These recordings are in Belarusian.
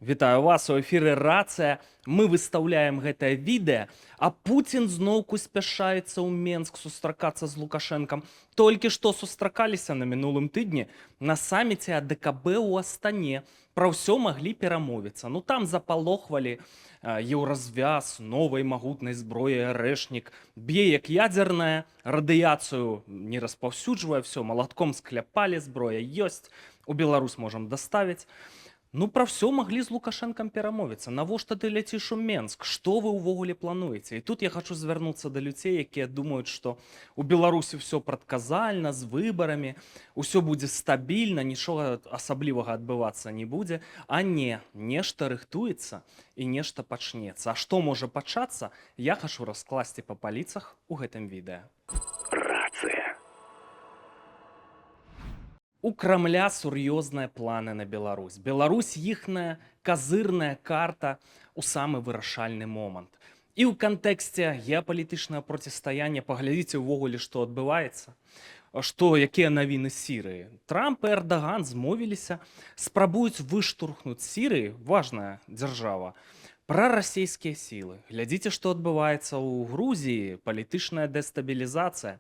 Вітаю вас, у эфіры Рацыя. Мы выстаўляем гэтае відэа, а Пуцін зноўку спяшаецца ў Менск сустракацца з Лукашэнкам. Толькі што сустракаліся на мінулым тыдні на саміце АДКБ ў Астане. Пра ўсё маглі перамовіцца. Ну там запалохвалі еўразвяз, новай магутнай зброі арэшнік, б'е як ядзерная, радыяцыю не распаўсюджвае, все, малатком скляпалі, зброя ёсць, у Беларусь можам даставіць. Ну, пра ўсё маглі з Лукашэнкам перамовіцца. Навошта ты ляціш у Менск? Што вы ўвогуле плануеце? І тут я хачу звярнуцца да людзей, якія думаюць, што у Беларусі ўсё прадказальна, з выбарамі, усё будзе стабільна, нічога асаблівага адбывацца не будзе. А не, нешта рыхтуецца і нешта пачнецца. А што можа пачацца, я хачу раскласці па паліцах у гэтым відэа. У Крамля сур'ёзныя планы на Беларусь. Беларусь іхная казырная карта у самы вырашальны момант. І ў кантэксце геапалітычнага процістаяння паглядзіце ўвогуле, што адбываецца. Якія навіны з Сірыі. Трамп і Эрдаган змовіліся, спрабуюць выштурхнуць Сірыі, важная дзяржава, пра расійскія сілы. Глядзіце, што адбываецца ў Грузіі, палітычная дэстабілізацыя.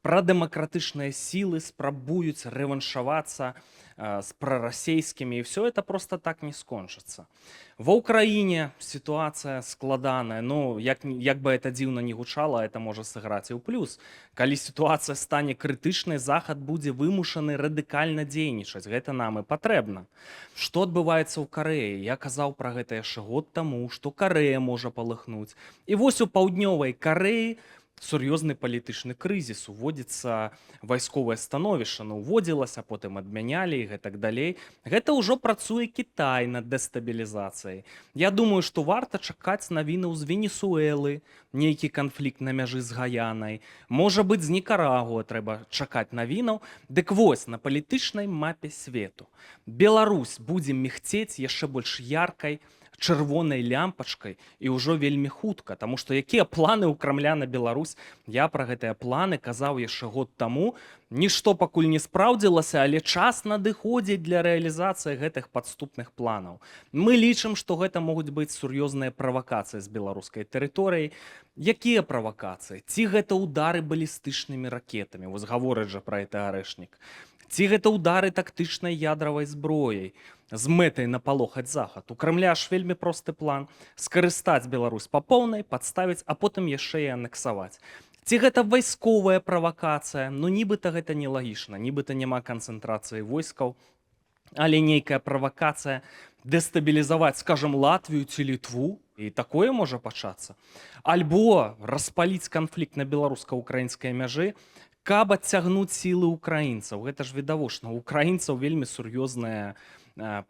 Пра дэмакратычныя сілы спрабуюць рэваншавацца з прарасейскімі, і ўсё это просто так не скончыцца. Ва ўкраіне сітуацыя складаная, ну, як бы это дзіўна не гучала, это можа сыграць і ў плюс. Калі сітуацыя стане крытычнай, Захад будзе вымушаны радыкальна дзейнічаць, гэта нам і патрэбна. Што адбываецца ў Карэі? Я казаў пра гэта яшчэ год таму, што Карэя можа палыхнуць. І вось у паўднёвай Карэі сур'ёзны палітычны крызіс, уводзіцца вайсковае становішча, уводзілася, потым адмянялі і гэтак далей. Гэта ўжо працуе Кітай над дэстабілізацыяй. Я думаю, што варта чакаць навінаў з Венесуэлы, нейкі канфлікт на мяжы з Гаянай. Можа быць, з Нікарагуа трэба чакаць навінаў. Дык вось, на палітычнай мапе свету Беларусь будзе мігцець яшчэ больш яркай, чырвонай лямпачкай і ўжо вельмі хутка, таму што якія планы ў Крамля на Беларусь, я пра гэтыя планы казаў яшчэ год таму. Нішто пакуль не спраўдзілася, але час надыходзіць для рэалізацыі гэтых падступных планаў. Мы лічым, што гэта могуць быць сур'ёзныя правакацыі з беларускай тэрыторыі. Якія правакацыі? Ці гэта ўдары балістычнымі ракетамі? Вось гавораць жа пра гэты арэшнік. Ці гэта ўдары тактычнай ядравай зброяй з мэтай напалохаць Захад? У Крамля ж вельмі просты план скарыстаць Беларусь па поўнай, падставіць, а потым яшчэ і анексаваць. Ці гэта вайсковая правакацыя? Ну нібыта гэта нелагічна, нібыта няма канцэнтрацыі войскаў, але нейкая правакацыя дэстабілізаваць, скажам, Латвію ці Літву, і такое можа пачацца. Альбо распаліць канфлікт на беларуска-украінскай мяжы, каб адцягнуць сілы украінцаў. Гэта ж відавочна, у украінцаў вельмі сур'ёзныя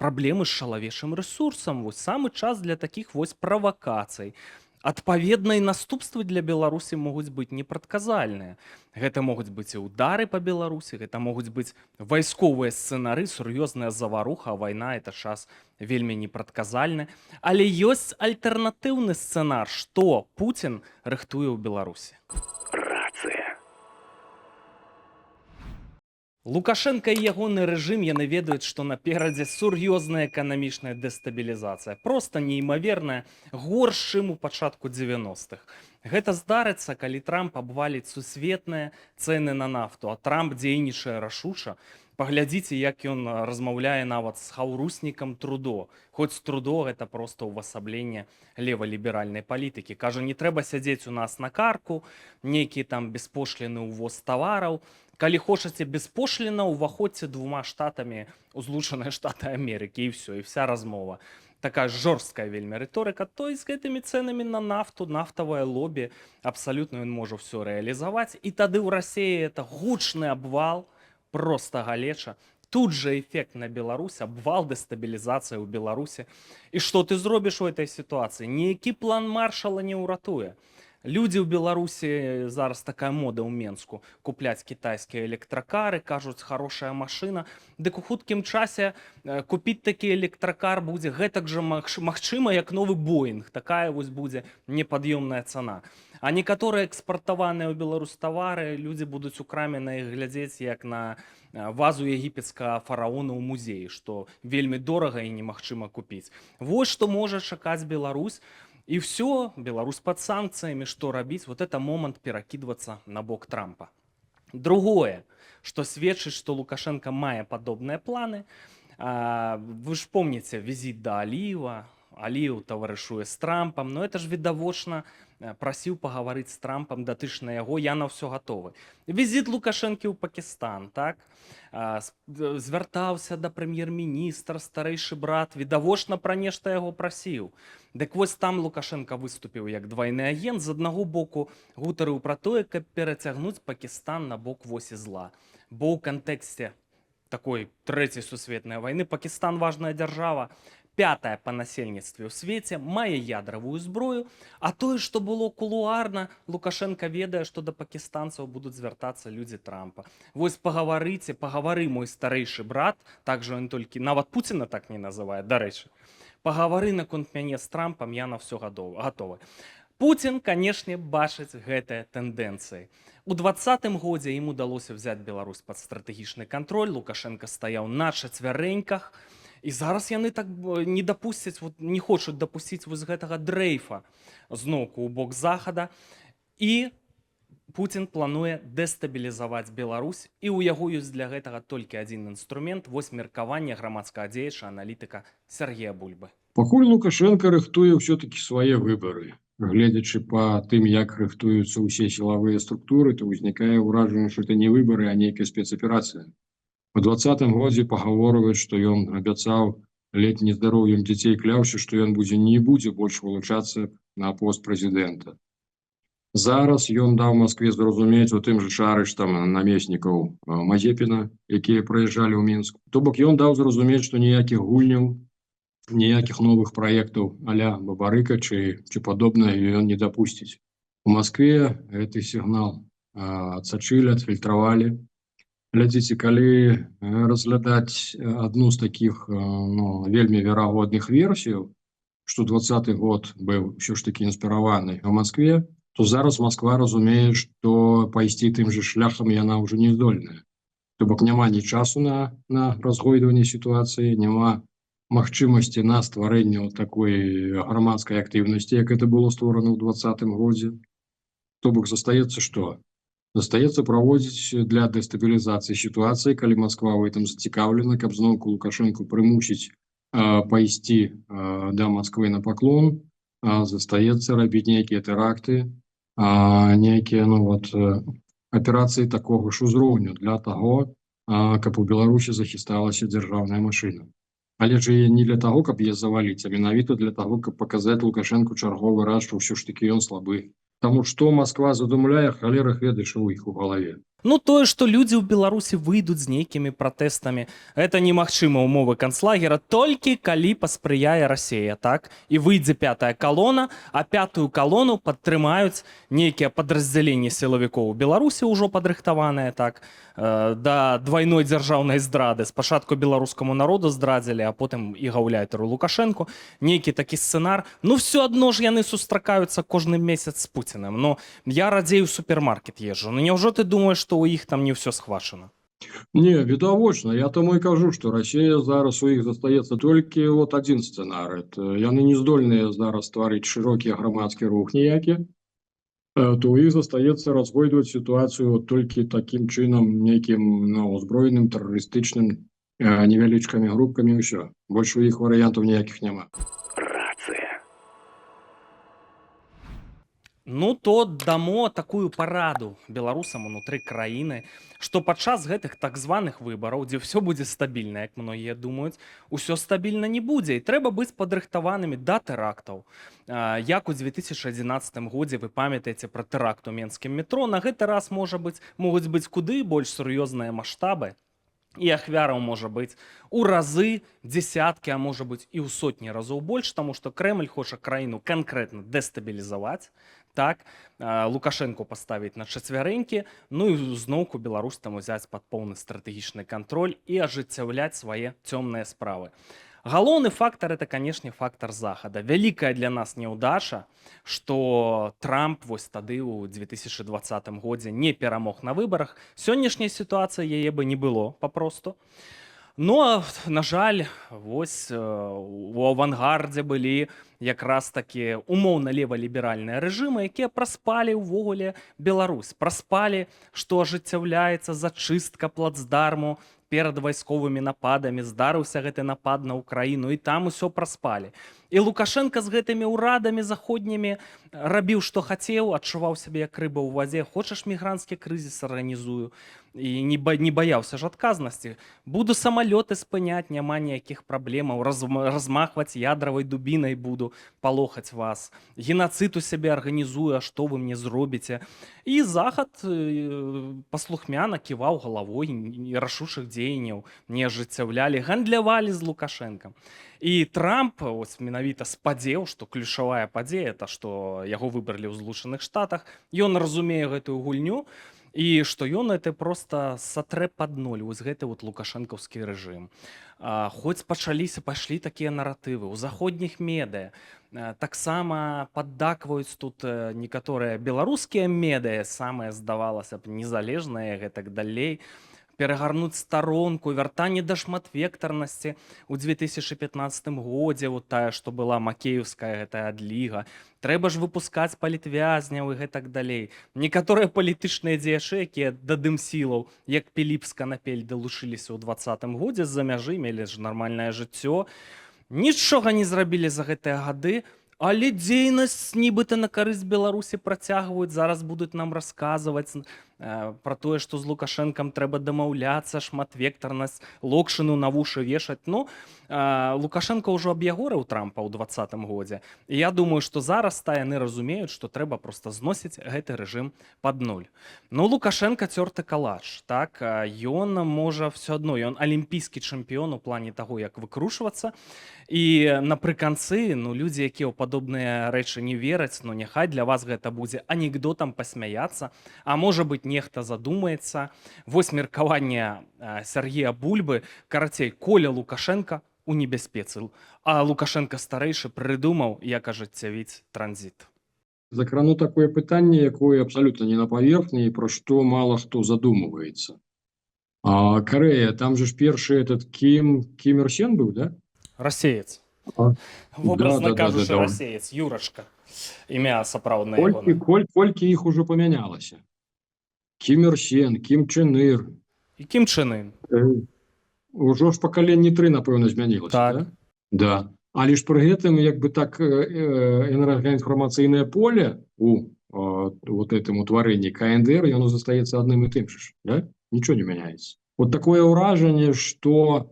праблемы з чалавечым рэсурсам. Вось самы час для такіх вось правакацый. Адпаведна, і наступствы для Беларусі могуць быць непрадказальныя. Гэта могуць быць і ўдары па Беларусі, гэта могуць быць вайсковыя сцэнары, сур'ёзная заваруха, а вайна — это час вельмі непрадказальны. Але ёсць альтэрнатыўны сцэнар, што Пуцін рыхтуе ў Беларусі. Лукашенко і ягоны рэжым, яны ведаюць, што наперадзе сур'ёзная эканамічная дэстабілізацыя, проста неймаверная, горш, чым у пачатку 90-х. Гэта здарыцца, калі Трамп абваліць сусветныя цэны на нафту, а Трамп дзейнічае рашуча. Паглядзіце, як ён размаўляе нават з хаўруснікам Трудо. Хоць Трудо — гэта проста ўвасабленне леваліберальнай палітыкі. Кажа, не трэба сядзець у нас на карку, нейкі там беспошліны ўвоз тавараў. Калі хочаце беспошліна, уваходзьце 2 штатамі ў Злучаныя Штаты Амерыкі, і ўсё, і вся размова. Такая жорсткая вельмі рыторыка. То і з гэтымі цэнамі на нафту, нафтавае лобі, абсалютна ён можа ўсё рэалізаваць. І тады ў Расіі это гучны абвал, проста галеча. Тут жа эфект на Беларусь, абвал, дэстабілізацыя ў Беларусі. І што ты зробіш у этой сітуацыі? Ніякі план Маршала не ўратуе. Людзі ў Беларусі зараз такая мода ў Менску купляць кітайскія электракары, кажуць, хорошая машына. Дык у хуткім часе купіць такі электракар будзе гэтак жа магчыма, як новы Боінг. Такая вось будзе непад'ёмная цана. А некаторыя экспартаваныя ў Беларусь тавары людзі будуць у краме на іх глядзець як на вазу егіпецкага фараона ў музеі, што вельмі дорага і немагчыма купіць. Вось што можа чакаць Беларусь. И все, Беларусь под санкциями, что робить? Вот это момент перакидываться на бок Трампа. Другое, что сведчыць, что Лукашенко мае падобныя планы. Вы ж помните визит до Алиева. Алиев таварышуе з Трампам, но это ж відавочна прасіў пагаварыць з Трампам, датычна яго, я на ўсё гатовы. Візіт Лукашэнкі ў Пакістан, так? Звяртаўся да прэм'ер-міністра, старэйшы брат, відавочна пра нешта яго прасіў. Дык вось там Лукашенко выступіў як двайны агент, з аднаго боку гутарыў пра тое, каб перацягнуць Пакістан на бок восі зла. Бо ў кантэксце такой трэцяй сусветнай вайны Пакістан важная дзяржава, 5-я па насельніцтве ў свеце, мае ядравую зброю, а тое, што было кулуарна, Лукашенко ведае, што да пакістанцаў будуць звяртацца людзі Трампа. Вось пагаварыце, пагавары, мой старэйшы брат, так жа ён толькі, нават Пуціна так не называе, дарэчы. Пагавары наконт мяне з Трампам, я на ўсё гатовы. Пуцін, канешне, бачыць гэтыя тэндэнцыі. У 2020 годзе ім удалося взяць Беларусь пад стратэгічны кантроль, Лукашенко стаяў на чацвярэньках, і зараз яны так не дапусцяць, не хочуць дапусціць вось гэтага дрейфа зноўку ў бок захада. І Пуцін плануе дэстабілізаваць Беларусь, і ў яго ёсць для гэтага толькі адзін інструмент, вось меркаванне грамадскага дзеяча, аналітыка Сергея Бульбы. Пакуль Лукашенко рыхтуе ўсё-такі свае выбары. Гледзячы па тым, як рыхтуюцца ўсе сілавыя структуры, то ўзнікае ўражанне, што это не выбары, а нейкая спецаперацыя. У 2020 годзе пагаворваюць, што ён абяцаў ледзь не здароўем дзяцей, кляўшы, што ён не будзе больш вылучацца на пост прэзідэнта. Зараз ён даў Маскве зразумець у тым жа шарыштам намеснікаў Мазепіна, якія прыязджалі ў Мінск. То бок ён даў зразумець, што ніякіх гульняў, ніякіх новых праектаў а-ля Бабарыка чи падобнае ён не дапусціць. У Маскве гэты сігнал адсачылі, адфільтравалі. Глядзіце, калі разглядаць адну з такіх вельмі верагодных версіяў, што 2020 год быў ўсё ж такі інспіраваны ў Маскве, то зараз Масква разумее, што пайсці тым жа шляхам яна ўжо не здольная. То бок няма ні часу на разгойдванне сітуацыі, няма магчымасці на стварэнне такой грамадскай актыўнасці, як это было створана ў 2020 годзе. То бок застаецца што? Застаецца праводзіць для дэстабілізацыі сітуацыі, калі Масква ў гэтым зацікаўлена, каб зноўку Лукашенко прымусіць пайсці да Масквы на паклон, застаецца рабіць нейкія тэракты, нейкія аперацыі такога ж узроўню для таго, каб у Беларусі захісталася дзяржаўная машына. Але ж не для таго, каб яе заваліць, а менавіта для таго, каб паказаць Лукашенку чарговы раз, што ўсё ж такі ён слабы. Таму што Масква задумляе, халерах ведае, што ў іх у галаве. Ну, тое, што людзі ў Беларусі выйдуць з нейкімі пратэстамі, гэта немагчыма ўмовы канцлагера, толькі калі паспрыяе Расія, так? І выйдзе 5-я калона, а 5-ю калону падтрымаюць нейкія падраздзяленні сілавікоў у Беларусі, ўжо падрыхтаваныя, так, да двайной дзяржаўнай здрады. Спачатку беларускаму народу здрадзілі, а потым і гаўляйтару Лукашэнку. Нейкі такі сцэнар. Ну, все адно ж яны сустракаюцца кожны месяц з Пуцінам. Ну, я радзей у супермаркет езжу. Ну, няўжо ты думаеш, што ў іх там не ўсё схвачана? Не, відавочна. Я таму і кажу, што Расія зараз у іх застаецца толькі адзін сцэнар. Яны не здольныя зараз стварыць шырокі грамадскі рух ніякі, то ў іх застаецца разгойдваць сітуацыю толькі такім чынам, нейкім узброеным тэрарыстычным невялічкамі групкамі, ўсё. Больш у іх варыянтаў ніякіх няма. Ну, то дамо такую параду беларусам унутры краіны, што падчас гэтых так званых выбараў, дзе ўсё будзе стабільна, як многія думаюць, усё стабільна не будзе, і трэба быць падрыхтаванымі да тэрактаў. Як у 2011 годзе вы памятаеце пра тэракт у менскім метро, на гэты раз могуць быць куды больш сур'ёзныя маштабы, і ахвяраў можа быць у разы, дзесяткі, а можа быць і ў сотні разоў больш, таму што Крэмль хоча краіну канкрэтна дэстабілізаваць. так, Лукашенко паставіць на чацвярэнькі, ну і зноўку Беларусь там узяць пад поўны стратэгічны кантроль і ажыццяўляць свае цёмныя справы. Галоўны фактор это, канешне, фактор захада. Вялікая для нас няўдача, што Трамп вось тады ў 2020 годзе не перамог на выбарах. Сённяшняя сітуацыя яе бы не было папросту. Ну, а, на жаль, вось у авангардзе былі якраз такі умоўна леваліберальныя рэжымы, якія праспалі ўвогуле Беларусь, праспалі, што ажыццяўляецца зачыстка плацдарму перад вайсковымі нападамі, здарыўся гэты напад на Украіну, і там усё праспалі. І Лукашенко з гэтымі ўрадамі заходнімі рабіў, што хацеў, адчуваў сябе як рыба ў вадзе. Хочаш мігранцкі крызіс арганізую? І не баяўся ж адказнасці. Буду самалёты спыняць, няма ніякіх праблемаў, размахваць ядравай дубінай буду, палохаць вас. Генацыд у сябе арганізую, а што вы мне зробіце? І захад паслухмяна ківаў галавой, рашучых дзеянняў не ажыццяўлялі, гандлявалі з Лукашэнкам. І Трамп ось менавіта спадзеў, што ключавая падзея, это што яго выбралі ў Злучаных Штатах, ён разумее гэтую гульню, і што ён это проста сатрэ пад ноль, вось гэты вот лукашэнкаўскі рэжым. Хоць пайшлі такія наратывы ў заходніх медыя, таксама паддакваюць тут некаторыя беларускія медыя, самыя, здавалася б, незалежныя, гэтак далей, перагарнуць старонку, вяртанне да шматвектарнасці ў 2015 годзе, вот тая, што была макеевская гэтая адліга. Трэба ж выпускаць палітвязняў і гэтак далей. Некаторыя палітычныя дзеячы, якія да дымсілаў, як Піліп з Канапель, далучыліся ў 2020 годзе з-за мяжы, мелі ж нармальнае жыццё, нічога не зрабілі за гэтыя гады, але дзейнасць нібыта на карысць Беларусі працягваюць, зараз будуць нам расказваць про тое, што з Лукашэнкам трэба дамаўляцца, шматвектарнасць, локшыну на вушы вешаць. Ну, Лукашенко ўжо аб'ягорыў Трампа ў 2020 годзе. І я думаю, што зараз яны разумеюць, што трэба проста зносіць гэты рэжым пад нуль. Ну, Лукашенко цёрты калач, так? Ён можа все адно, ён алімпійскі чэмпіён у плане таго, як выкручвацца. І напрыканцы, ну, людзі, якія ў падобныя рэчы не вераць, ну, няхай для вас гэта будзе анекдотам пасмяяцца, а можа быць, нехта задумаецца. Вось меркаванне Сергея Бульбы, карацей, Коля Лукашенко у небяспецы, а Лукашенко старэйшы прыдумаў, як ажыццявіць транзіт. Закрану такое пытанне, якое абсалютна не на паверхні і пра што мала хто задумваецца. Карэя, там же ж першы этот Кім Ір Сен быў, да? Расеец. Вобразна кажучы, расеец, Юрачка. Імя сапраўднае ягона. Колькі іх ужо памянялася? Кім Ір Сен, Кім Чен Ір. І Кім Чен Ын. Ужо ж пакаленні 3, напэўна, змянілася, так? Да? Да. Але ж пры гэтым, як бы так, энергаінфармацыйнае поле у вот этому утварэнні КНДР, яно застаецца адным і тым же, да? Нічого не мяняецца. Вот такое ўражанне, што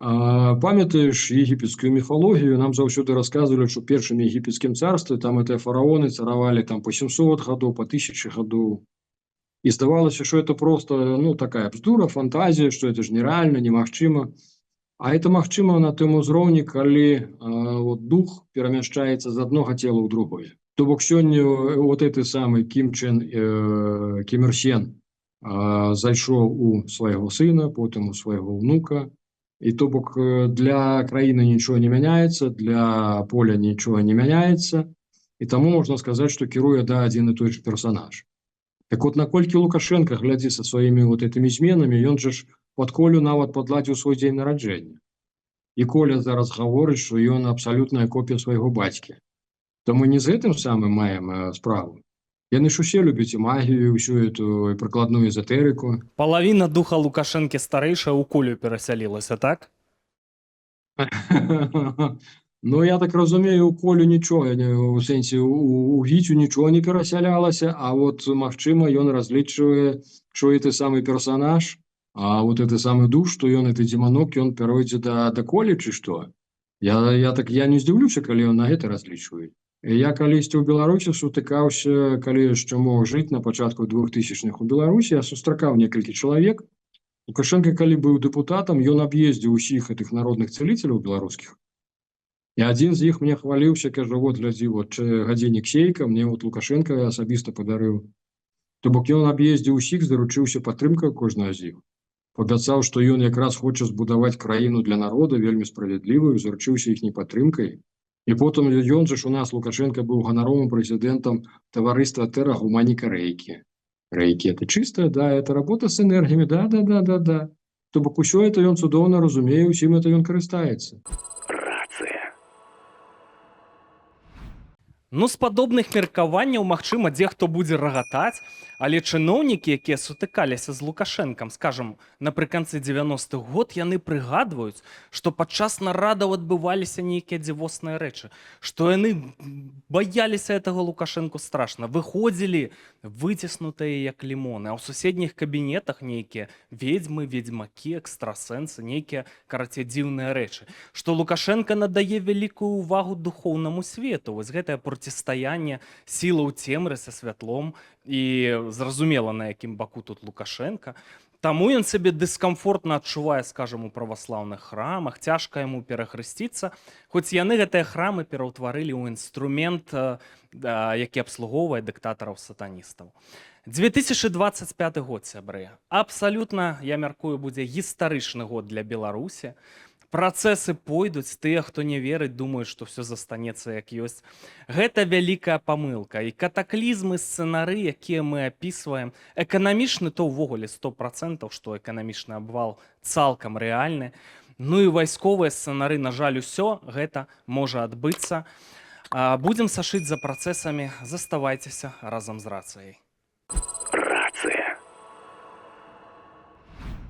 памятаеш егіпецкую міфалогію, нам заўсёды расказвалі, што першым егіпецкім царстве там гэтыя фараоны царавалі там по 700 гадоў, по 1000 гадоў. І здавалася, що это просто, ну, такая бздура, фантазія, що это ж нереально, немагчыма. А это магчыма на тым узроўні, калі вот, дух перамяшчаецца з аднога цела ў другое. То бок сёння вот гэты самы Кім Ір Сен зайшоў у свайго сына, потым у свайго ўнука. І то бок для краіны нічого не мяняецца, для поля нічого не мяняецца. І таму можна сказаць, што кіруе да адзін і той же персонаж. Так вот, наколькі Лукашенко, глядзі са сваімі вот этими зменамі, ён же ж пад Колю нават падладзіў свой дзень нараджэння. І Коля зараз гаворыць, што ён абсалютная копія свайго бацькі. То мы не з гэтым самым маем справу. Яны ж усе любяць і магію, усю эту прыкладную эзотэрыку. Палавіна духа Лукашэнкі старэйшая ў Колю перасялілася, так? Ну, я так разумею, у Колю нічого, у сэнсе, у Віцю нічого не перасялялася, а вот, магчыма, ён разлічвае, што гэты самы персонаж, а вот гэты самы душ, што ён, гэты дземанок, ён пяройдзе да Колі, ці што? Я не здзіўлюся, калі ён на гэта разлічвае. Я калісьці ў Беларусі сутыкаўся, калі яшчэ мог жыць на пачатку 2000-х у Беларусі, я сустракаў некалькі чалавек. Лукашенко, калі быў дэпутатам, ён аб'ездзіў усіх гэтых народных цэліцеляў беларускіх. І адзін з іх мне хваліўся, кажа, вот глядзі, вот гадзіннік сейка мне вот Лукашенко асабіста падарыў. То бок ён аб'ездзіў усіх, заручыўся падтрымкай кожнага з іх. Пабяцаў, што ён якраз хоча збудаваць краіну для народа вельмі справядлівую, заручыўся іхняй падтрымкай. І потым ён же ж у нас Лукашенко быў ганаровым прэзідэнтам таварыства Тэра Гуманіка Рэйкі. Рэйкі это чыстая, да, это работа з энергіямі, да. То бок усё это ён цудоўна разумее, усім это ён карыстаецца. Ну, з падобных меркаванняў, магчыма, дзе хто будзе рагатаць, але чыноўнікі, якія сутыкаліся з Лукашэнкам, скажам, напрыканцы 90-х год, яны прыгадваюць, што падчас нарадаў адбываліся нейкія дзівосныя рэчы, што яны баяліся гэтага Лукашэнку страшна, выходзілі выціснутыя як лімоны, а ў суседніх кабінетах нейкія ведзьмы, ведзьмакі, экстрасэнсы, нейкія, карацей, дзіўныя рэчы, што Лукашенко надае вялікую ўвагу духоўнаму свету, вось гэтае процістаянне сілаў цемры са святлом, і зразумела, на якім баку тут Лукашенко. Таму ён сябе дыскамфортна адчувае, скажам, у праваслаўных храмах, цяжка яму перахрысціцца, хоць яны гэтыя храмы пераўтварылі ў інструмент, які абслугоўвае дыктатараў-сатаністаў. 2025 год, сябры. Абсалютна, я мяркую, будзе гістарычны год для Беларусі. Працэсы пойдуць, тыя, хто не верыць, думаюць, што ўсё застанецца як ёсць. Гэта вялікая памылка. І катаклізмы, сцэнары, якія мы апісваем, эканамічны то ўвогуле 100%, што эканамічны абвал цалкам рэальны. Ну і вайсковыя сцэнары, на жаль, усё гэта можа адбыцца. Будзем сашыць за працэсамі, заставайцеся разам з рацыяй.